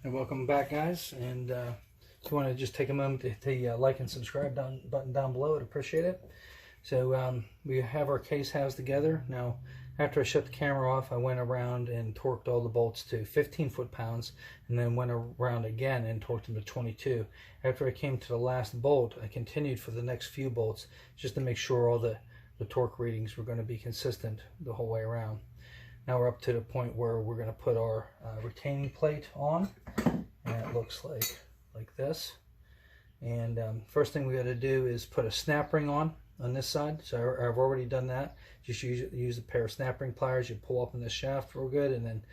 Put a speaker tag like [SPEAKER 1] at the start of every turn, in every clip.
[SPEAKER 1] And welcome back, guys. And if you want to just take a moment to hit the like and subscribe button down below, I'd appreciate it. So we have our case housed together. Now, after I shut the camera off, I went around and torqued all the bolts to 15 foot-pounds, and then went around again and torqued them to 22. After I came to the last bolt, I continued for the next few bolts just to make sure all the torque readings were going to be consistent the whole way around. Now we're up to the point where we're going to put our retaining plate on, and it looks like this. And first thing we got to do is put a snap ring on this side. So I've already done that. Just use a pair of snap ring pliers. You pull up in the shaft real good and then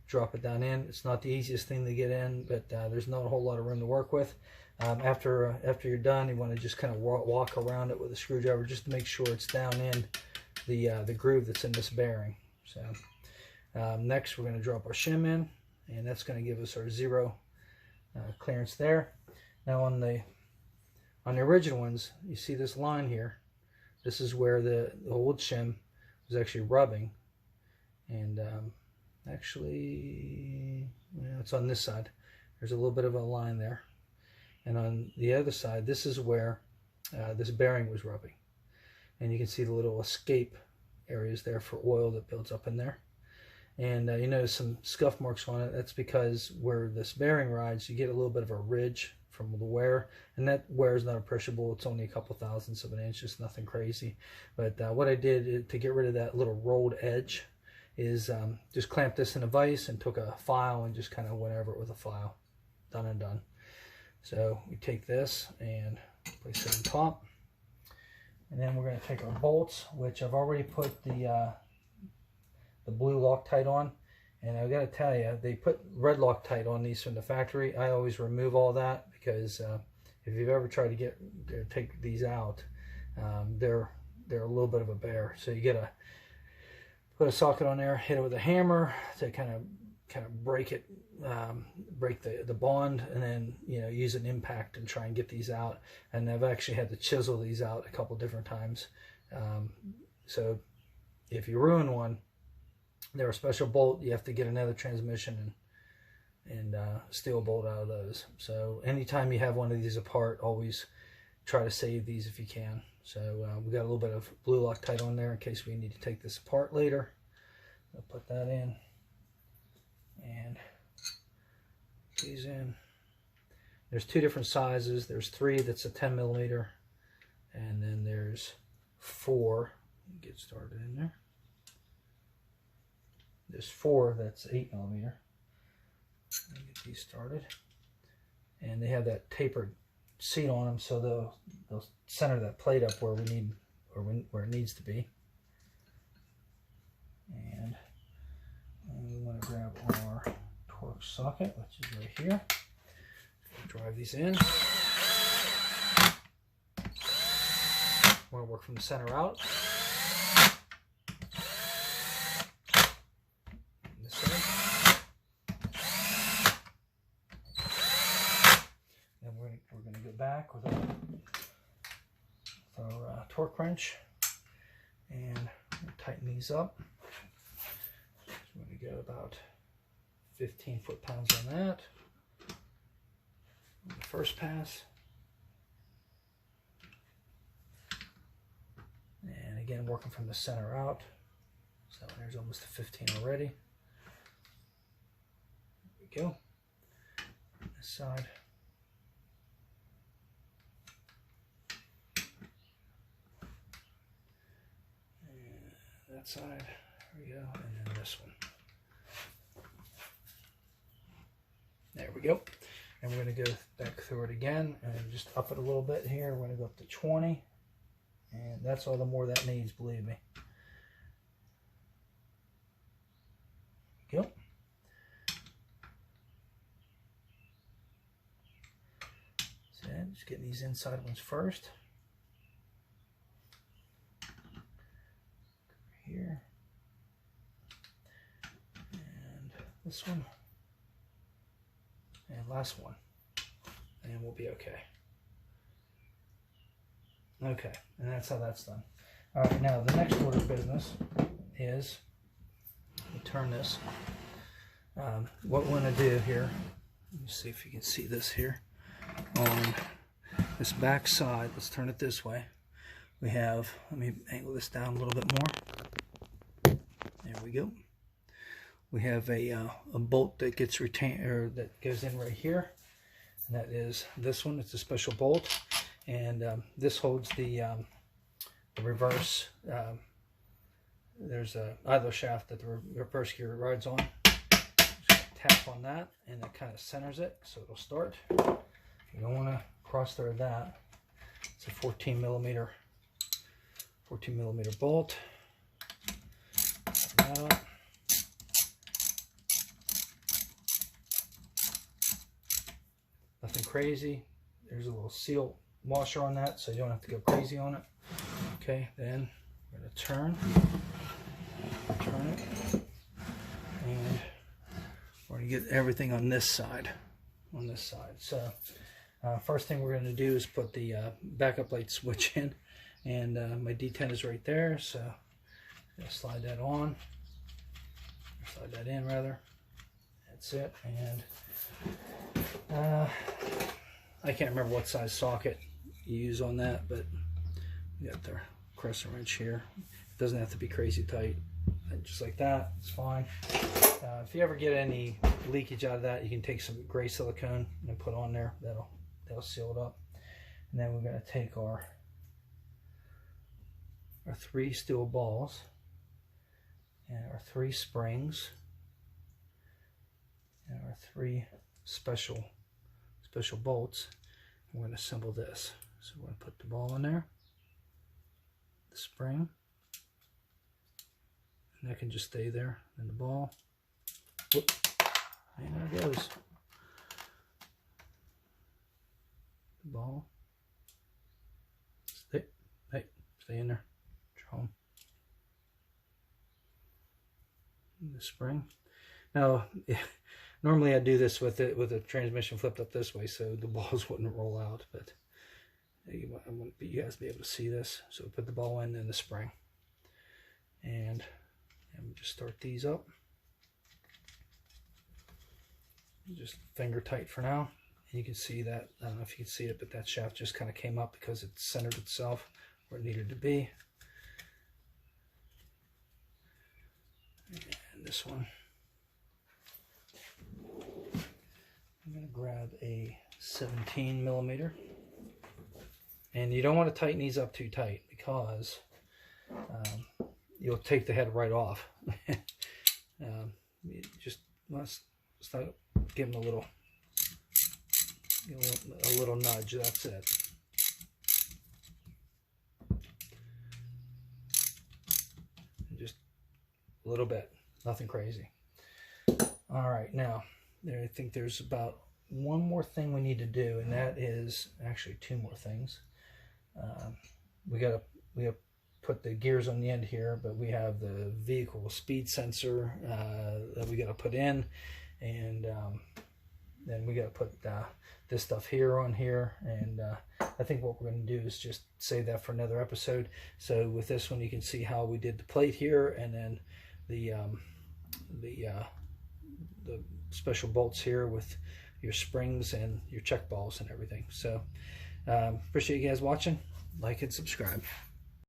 [SPEAKER 1] drop it down in. It's not the easiest thing to get in, but there's not a whole lot of room to work with. After you're done, you want to just kind of walk around it with a screwdriver just to make sure it's down in the groove that's in this bearing. So next we're going to drop our shim in, and that's going to give us our zero clearance there. Now on the original ones, you see this line here. This is where the old shim was actually rubbing, and actually, well, it's on this side. There's a little bit of a line there, and on the other side, this is where this bearing was rubbing, and you can see the little escape areas there for oil that builds up in there. And you notice some scuff marks on it. That's because where this bearing rides, you get a little bit of a ridge from the wear, and that wear is not appreciable. It's only a couple thousandths of an inch, just nothing crazy. But what I did to get rid of that little rolled edge is just clamp this in a vise and took a file and just kind of went over it with a file. Done and done. So we take this and place it on top, and then we're going to take our bolts, which I've already put the blue Loctite on. And I've got to tell you, they put red Loctite on these from the factory. I always remove all that because if you've ever tried to take these out, they're a little bit of a bear. So you gotta put a socket on there, hit it with a hammer to kind of break it, break the bond, and then use an impact and try and get these out. And I've actually had to chisel these out a couple different times. So if you ruin one, they're a special bolt. You have to get another transmission and steel bolt out of those. So anytime you have one of these apart, always try to save these if you can. So we got a little bit of blue Loctite on there in case we need to take this apart later. I'll put that in and these in. There's two different sizes. There's 3 that's a 10 millimeter, and then there's 4. Get started in there. There's 4 that's 8 millimeter. Let me get these started. And they have that tapered seat on them, so they'll center that plate up where where it needs to be. And we want to grab our torque socket, which is right here. Drive these in. Want to work from the center out. We're going to go back with our torque wrench and tighten these up. So we're going to go about 15 foot-pounds on that on the first pass. And again, working from the center out. So there's almost a 15 already. There we go. This side. That side, there we go, and then this one. There we go. And we're going to go back through it again and just up it a little bit here. We're going to go up to 20, and that's all the more that needs, believe me. There we go. So just getting these inside ones first. Here and this one and last one, and we'll be okay. Okay, and that's how that's done. All right, now the next order of business is, turn this. What we want to do here Let me see if you can see this here. On this back side, let's turn it this way. We have, let me angle this down a little bit more. There we go. We have a bolt that gets retained, or that goes in right here, and that is this one. It's a special bolt, and this holds the reverse. There's a idler shaft that the reverse gear rides on. Just tap on that, and it kind of centers it, so it'll start. You don't want to cross thread that. It's a 14 millimeter bolt. That up. Nothing crazy. There's a little seal washer on that, so you don't have to go crazy on it. Okay, then we're going to turn it, and we're going to get everything on this side. So first thing we're going to do is put the backup light switch in, and my D10 is right there, so I'm going to slide that on, slide that in rather. That's it. And I can't remember what size socket you use on that, but you got the crescent wrench here. It doesn't have to be crazy tight, just like that. It's fine. If you ever get any leakage out of that, you can take some gray silicone and put on there. That'll seal it up. And then we're going to take our 3 steel balls and our 3 springs and our 3 special bolts. We're going to assemble this. So we're going to put the ball in there, the spring, and that can just stay there, and the ball. Whoop. And there it goes. The ball. Stay in there. Draw them. The spring. Now, normally I do this with the transmission flipped up this way, so the balls wouldn't roll out. But I want you guys to be able to see this. So put the ball in and the spring, and we just start these up. Just finger tight for now. And you can see that, I don't know if you can see it, but that shaft just kind of came up because it centered itself where it needed to be. And this one, I'm going to grab a 17 millimeter. And you don't want to tighten these up too tight because you'll take the head right off. You just must start giving a little nudge. That's it. Just a little bit, nothing crazy. All right, now I think there's about one more thing we need to do, and that is actually 2 more things. We gotta put the gears on the end here, but we have the vehicle speed sensor that we gotta put in, and then we gotta put this stuff here on here. And I think what we're gonna do is just save that for another episode. So with this one, you can see how we did the plate here, and then the special bolts here with your springs and your check balls and everything. So appreciate you guys watching. Like and subscribe.